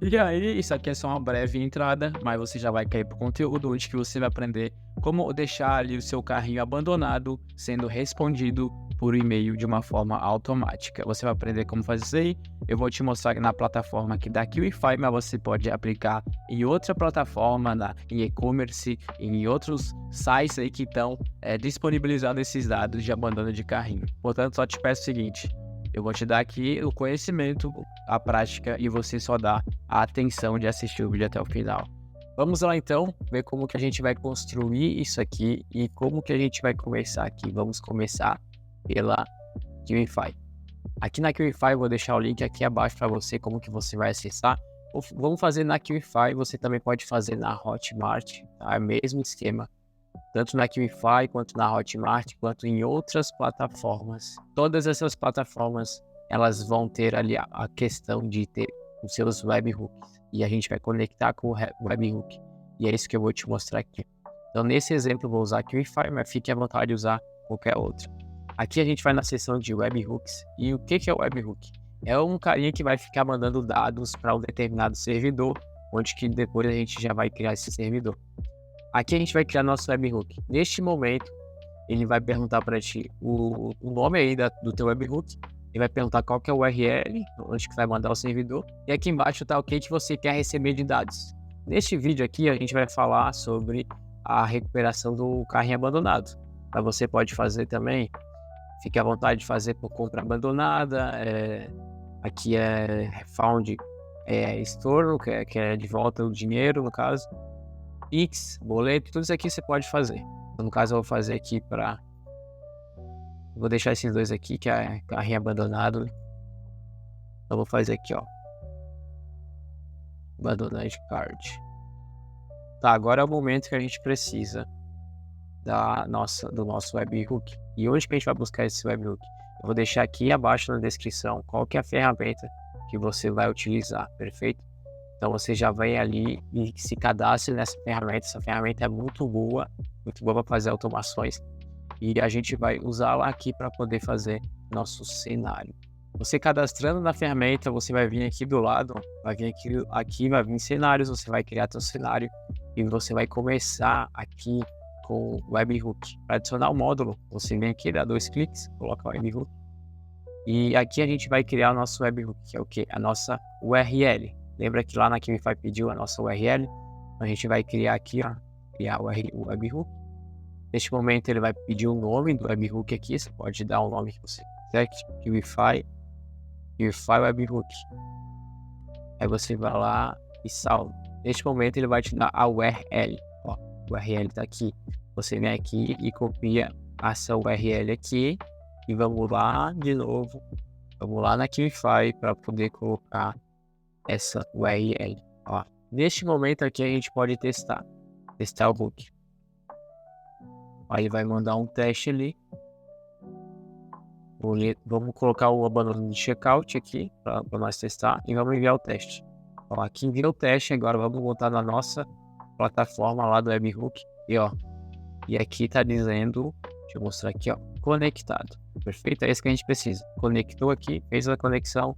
E aí, isso aqui é só uma breve entrada, mas você já vai cair pro conteúdo, onde que você vai aprender como deixar ali o seu carrinho abandonado, sendo respondido por e-mail de uma forma automática. Você vai aprender como fazer isso aí. Eu vou te mostrar na plataforma aqui da QIFI, mas você pode aplicar em outra plataforma, em e-commerce, em outros sites aí que estão disponibilizando esses dados de abandono de carrinho. Portanto, só te peço o seguinte: eu vou te dar aqui o conhecimento, a prática, e você só dá a atenção de assistir o vídeo até o final. Vamos lá então, ver como que a gente vai construir isso aqui e como que a gente vai começar aqui. Vamos começar pela QIFI. Aqui na QIFI eu vou deixar o link aqui abaixo para você, como que você vai acessar. Vamos fazer na QIFI, você também pode fazer na Hotmart, tá? É o mesmo esquema. Tanto na QIFI, quanto na Hotmart, quanto em outras plataformas. Todas essas plataformas, elas vão ter ali a questão de ter os seus webhooks. E a gente vai conectar com o webhook. E é isso que eu vou te mostrar aqui. Então, nesse exemplo, eu vou usar a QIFI, mas fique à vontade de usar qualquer outra. Aqui a gente vai na seção de webhooks. E o que é o webhook? É um carinha que vai ficar mandando dados para um determinado servidor, onde que depois a gente já vai criar esse servidor. Aqui a gente vai criar nosso webhook. Neste momento, ele vai perguntar para ti o nome aí do teu webhook. Ele vai perguntar qual que é o URL, onde que vai mandar o servidor. E aqui embaixo está o que você quer receber de dados. Neste vídeo aqui, a gente vai falar sobre a recuperação do carrinho abandonado. Mas você pode fazer também, fique à vontade de fazer por compra abandonada. Aqui é Found Estorno, que é de volta o dinheiro, no caso. Pix, boleto, tudo isso aqui você pode fazer. No caso, eu vou fazer aqui vou deixar esses dois aqui, que é carrinho abandonado. Eu vou fazer aqui, ó. Abandoned card. Tá, agora é o momento que a gente precisa do nosso webhook. E onde que a gente vai buscar esse webhook? Eu vou deixar aqui abaixo na descrição qual que é a ferramenta que você vai utilizar, perfeito? Então você já vai ali e se cadastre nessa ferramenta. Essa ferramenta é muito boa para fazer automações. E a gente vai usá-la aqui para poder fazer nosso cenário. Você cadastrando na ferramenta, você vai vir aqui do lado, vai vir aqui vai vir cenários, você vai criar seu cenário e você vai começar aqui com o webhook. Para adicionar o módulo, você vem aqui, dá 2 cliques, coloca o webhook. E aqui a gente vai criar o nosso webhook, que é o quê? A nossa URL. Lembra que lá na QIFI pediu a nossa URL? A gente vai criar aqui, ó, criar o webhook. Neste momento ele vai pedir o nome do webhook aqui, você pode dar o nome que você quiser, QIFI webhook. Aí você vai lá e salva. Neste momento ele vai te dar a URL, ó, o URL tá aqui. Você vem aqui e copia essa URL aqui e vamos lá de novo. Vamos lá na QIFI para poder colocar essa URL. Ó, neste momento aqui a gente pode testar o book. Aí ele vai mandar um teste ali. Vamos colocar o abandono de checkout aqui para nós testar e vamos enviar o teste. Ó, aqui envia o teste, agora vamos voltar na nossa plataforma lá do webhook e aqui tá dizendo, deixa eu mostrar aqui, ó, conectado. Perfeito, é isso que a gente precisa. Conectou aqui, fez a conexão,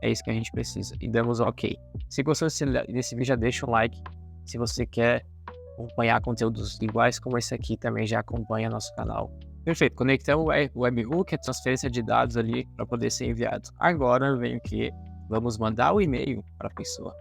é isso que a gente precisa e damos OK. Se gostou desse vídeo, já deixa um like. Se você quer acompanhar conteúdos iguais como esse aqui, também já acompanha nosso canal. Perfeito, conectamos o webhook, a transferência de dados ali para poder ser enviado. Agora vem o que? Vamos mandar o e-mail para a pessoa.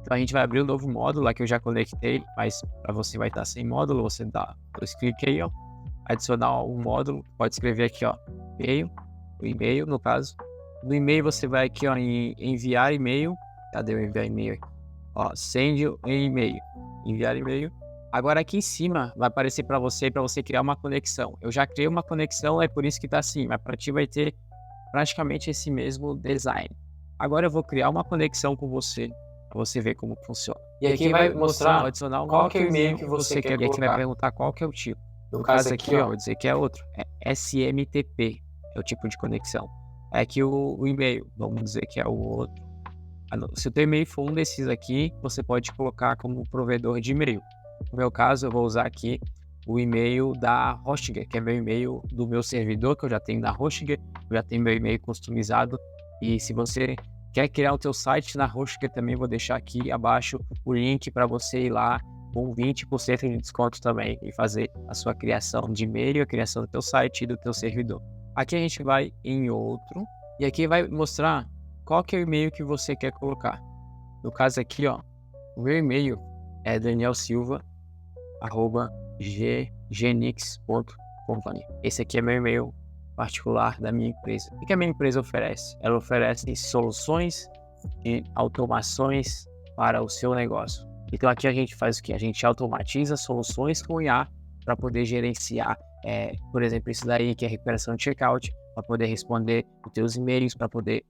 Então a gente vai abrir um novo módulo lá que eu já conectei, mas para você vai estar sem módulo, você dá 2 cliques aí, ó, adicionar um módulo, pode escrever aqui, ó, o e-mail no caso. No e-mail você vai aqui, ó, em enviar e-mail. Cadê o enviar e-mail aqui? Ó, send e-mail, enviar e-mail. Agora aqui em cima vai aparecer para você criar uma conexão. Eu já criei uma conexão, é por isso que tá assim, mas para ti vai ter praticamente esse mesmo design. Agora eu vou criar uma conexão com você, para você ver como funciona. E aqui vai mostrar adicionar qual que é o e-mail que você quer E aqui vai colocar. perguntar qual que é o tipo. No caso aqui, ó, vou dizer que é outro. É SMTP, é o tipo de conexão. É aqui o e-mail, vamos dizer que é o outro. Se o teu e-mail for um desses aqui, você pode colocar como provedor de e-mail. No meu caso, eu vou usar aqui o e-mail da Hostgator, que é meu e-mail do meu servidor, que eu já tenho na Hostgator, eu já tenho meu e-mail customizado. E se você Quer criar o teu site na Hostgator também, vou deixar aqui abaixo o link para você ir lá com 20% de desconto também e fazer a sua criação de e-mail, a criação do teu site e do teu servidor. Aqui a gente vai em outro e aqui vai mostrar qual que é o e-mail que você quer colocar. No caso aqui, ó, o meu e-mail é danielsilva@genix.company. Esse aqui é meu e-mail particular da minha empresa. O que a minha empresa oferece? Ela oferece soluções e automações para o seu negócio. Então aqui a gente faz o que? A gente automatiza soluções com IA para poder gerenciar, por exemplo, isso daí que é recuperação de checkout, para poder responder os teus e-mails, para poder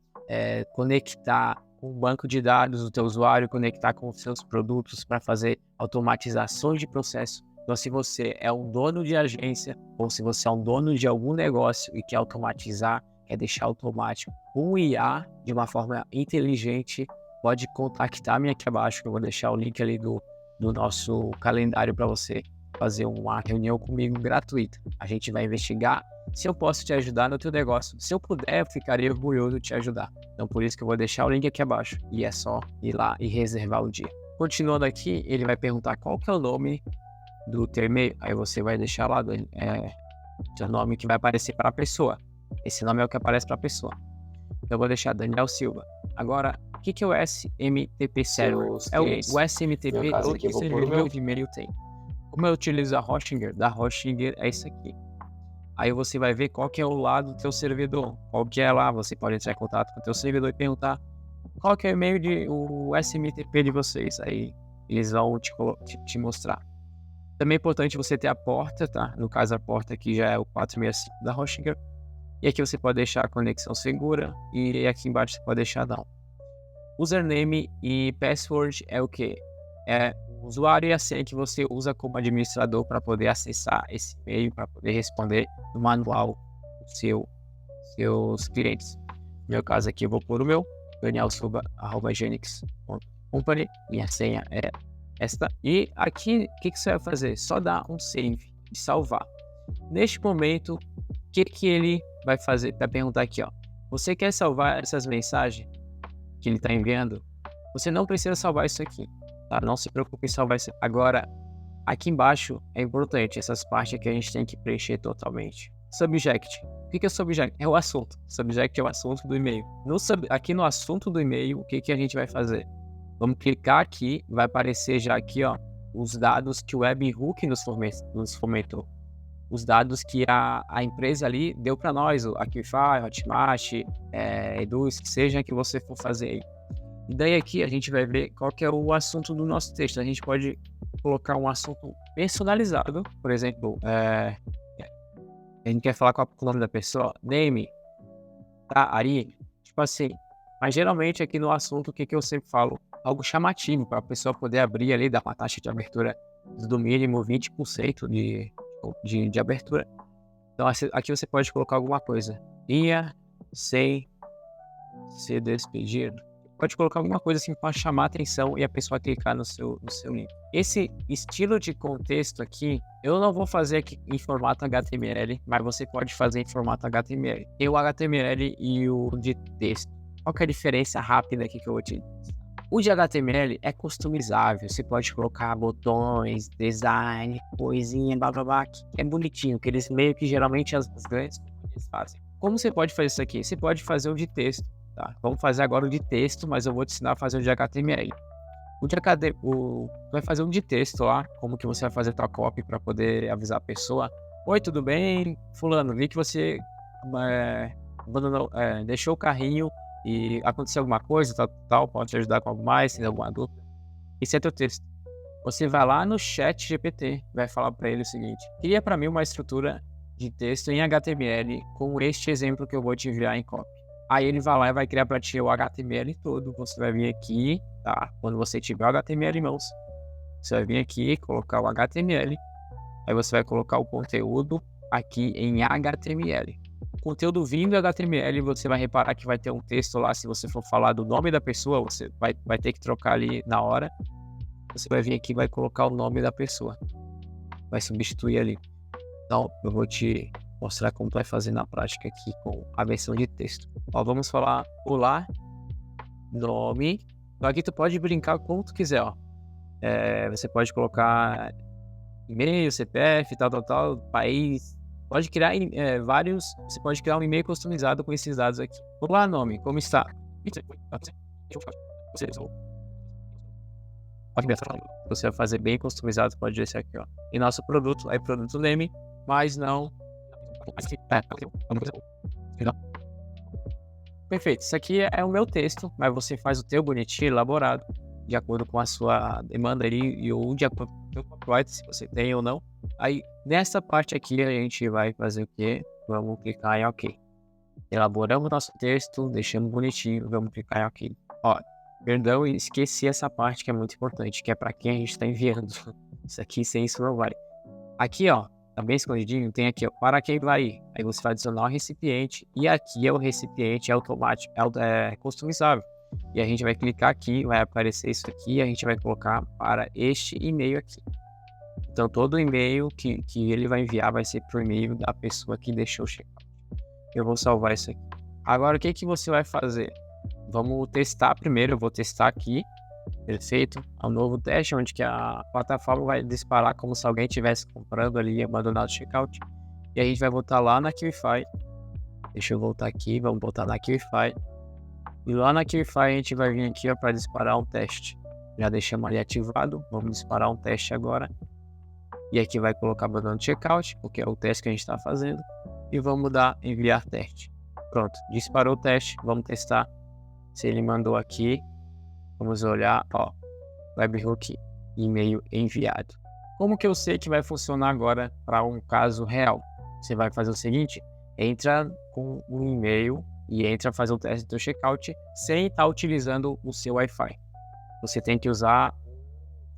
conectar com o banco de dados do teu usuário, conectar com os seus produtos para fazer automatizações de processo. Então, se você é um dono de agência ou se você é um dono de algum negócio e quer automatizar, quer deixar automático com o IA de uma forma inteligente, pode contactar-me aqui abaixo, que eu vou deixar o link ali do nosso calendário para você fazer uma reunião comigo gratuita. A gente vai investigar se eu posso te ajudar no teu negócio. Se eu puder, eu ficaria orgulhoso de te ajudar. Então, por isso que eu vou deixar o link aqui abaixo. E é só ir lá e reservar o dia. Continuando aqui, ele vai perguntar qual que é o nome do teu e-mail. Aí você vai deixar lá o nome que vai aparecer para a pessoa. Esse nome é o que aparece para a pessoa. Então, eu vou deixar Daniel Silva. Agora, o que é o SMTP Server? O SMTP, todo que servidor de e-mail tem. Como eu utilizo a Hostgator, da Hostgator é isso aqui. Aí você vai ver qual que é o lado do teu servidor, qual que é lá, você pode entrar em contato com o teu servidor e perguntar qual que é o e-mail o SMTP de vocês, aí eles vão te mostrar. Também é importante você ter a porta, tá? No caso a porta aqui já é o 465 da Hostgator, e aqui você pode deixar a conexão segura, e aqui embaixo você pode deixar não. Username e password é o que? É o usuário e a senha que você usa como administrador para poder acessar esse e-mail, para poder responder no manual dos seus clientes. No meu caso aqui eu vou pôr o meu, danielsilva@genix.company, minha senha é esta. E aqui, o que você vai fazer? Só dar um save e salvar. Neste momento, o que ele vai fazer? Vai perguntar aqui, ó. Você quer salvar essas mensagens que ele está enviando? Você não precisa salvar isso aqui. Tá? Não se preocupe em salvar isso. Agora, aqui embaixo é importante, essas partes aqui a gente tem que preencher totalmente. Subject. O que é o subject? É o assunto. Subject é o assunto do e-mail. Aqui no assunto do e-mail, o que a gente vai fazer? Vamos clicar aqui, vai aparecer já aqui, ó, os dados que o Webhook nos fomentou. Os dados que a empresa ali deu para nós, o Aquify, Hotmart, Eduz, que seja que você for fazer aí. E daí aqui a gente vai ver qual que é o assunto do nosso texto. A gente pode colocar um assunto personalizado, por exemplo, a gente quer falar com o nome da pessoa, name, tá, Ari, tipo assim. Mas geralmente aqui no assunto, o que eu sempre falo? Algo chamativo para a pessoa poder abrir ali, dar uma taxa de abertura do mínimo 20% de abertura. Então aqui você pode colocar alguma coisa. Ia sem se despedir. Pode colocar alguma coisa assim para chamar a atenção e a pessoa clicar no seu link. Esse estilo de contexto aqui, eu não vou fazer aqui em formato HTML, mas você pode fazer em formato HTML. Tem o HTML e o de texto. Qual que é a diferença rápida aqui que eu vou te dizer? O de HTML é customizável, você pode colocar botões, design, coisinha, blá blá blá, que é bonitinho, que eles meio que geralmente as grandes companhias fazem. Como você pode fazer isso aqui? Você pode fazer o de texto, tá? Vamos fazer agora o de texto, mas eu vou te ensinar a fazer o de HTML. Vai fazer um de texto lá, como que você vai fazer tua copy para poder avisar a pessoa. Oi, tudo bem? Fulano, vi que você deixou o carrinho e aconteceu alguma coisa, tal, pode te ajudar com algo mais, tem alguma dúvida. Esse é teu texto. Você vai lá no chat GPT, vai falar para ele o seguinte: cria para mim uma estrutura de texto em HTML com este exemplo que eu vou te enviar em copy. Aí ele vai lá e vai criar para ti o HTML todo. Você vai vir aqui, tá? Quando você tiver o HTML em mãos, você vai vir aqui, colocar o HTML. Aí você vai colocar o conteúdo aqui em HTML. Conteúdo vindo em HTML, você vai reparar que vai ter um texto lá. Se você for falar do nome da pessoa, você vai ter que trocar ali na hora. Você vai vir aqui e vai colocar o nome da pessoa, vai substituir ali. Então eu vou te mostrar como tu vai fazer na prática aqui com a versão de texto. Ó, vamos falar: olá, nome. Então aqui tu pode brincar como tu quiser, ó. Você pode colocar e-mail, CPF, tal, país. Pode criar vários. Você pode criar um e-mail customizado com esses dados aqui. Vamos lá, nome, como está? Você vai fazer bem customizado, pode deixar aqui, ó. E nosso produto, aí produto name, mas não. Perfeito, isso aqui é o meu texto, mas você faz o teu bonitinho, elaborado, de acordo com a sua demanda aí, ou de acordo com o teu copyright, se você tem ou não. Aí, nessa parte aqui, a gente vai fazer o quê? Vamos clicar em OK. Elaboramos nosso texto, deixamos bonitinho, vamos clicar em OK. Ó, perdão, esqueci essa parte que é muito importante, que é para quem a gente está enviando. Isso aqui, sem isso, não vai. Aqui, ó, tá bem escondidinho, tem aqui, ó, para quem vai ir. Aí você vai adicionar o recipiente, e aqui é o recipiente automático, customizável. E a gente vai clicar aqui, vai aparecer isso aqui, e a gente vai colocar para este e-mail aqui. Então, todo e-mail que ele vai enviar vai ser por e-mail da pessoa que deixou o checkout. Eu vou salvar isso aqui. Agora, o que você vai fazer? Vamos testar primeiro, eu vou testar aqui. Perfeito? É um novo teste onde que a plataforma vai disparar como se alguém estivesse comprando ali e abandonado o checkout. E a gente vai voltar lá na QIFI. Deixa eu voltar aqui, vamos voltar na QIFI. E lá na QIFI a gente vai vir aqui para disparar um teste. Já deixamos ali ativado, vamos disparar um teste agora. E aqui vai colocar abandono de checkout, porque é o teste que a gente está fazendo. E vamos dar enviar teste. Pronto, disparou o teste, vamos testar se ele mandou aqui. Vamos olhar, ó, webhook, e-mail enviado. Como que eu sei que vai funcionar agora para um caso real? Você vai fazer o seguinte, entra com um e-mail e entra fazer o teste do checkout sem estar utilizando o seu Wi-Fi. Você tem que usar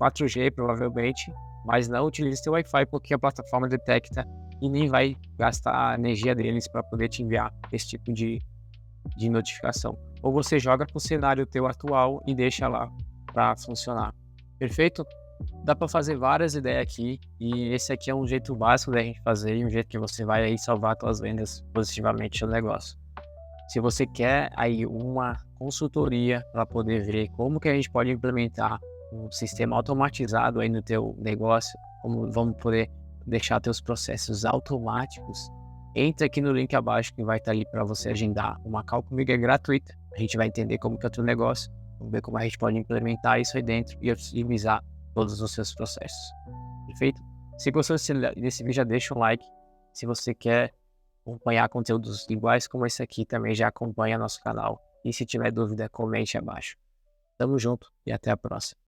4G provavelmente, mas não utilize seu Wi-Fi porque a plataforma detecta e nem vai gastar a energia deles para poder te enviar esse tipo de notificação. Ou você joga para o cenário teu atual e deixa lá para funcionar. Perfeito? Dá para fazer várias ideias aqui e esse aqui é um jeito básico da gente fazer e um jeito que você vai aí salvar suas vendas positivamente no negócio. Se você quer aí uma consultoria para poder ver como que a gente pode implementar um sistema automatizado aí no teu negócio, como vamos poder deixar teus processos automáticos, entra aqui no link abaixo que vai estar ali para você agendar uma call comigo, é gratuita. A gente vai entender como que é o teu negócio, vamos ver como a gente pode implementar isso aí dentro e otimizar todos os seus processos. Perfeito? Se gostou desse vídeo, já deixa um like. Se você quer acompanhar conteúdos iguais como esse aqui, também já acompanha nosso canal. E se tiver dúvida, comente abaixo. Tamo junto e até a próxima.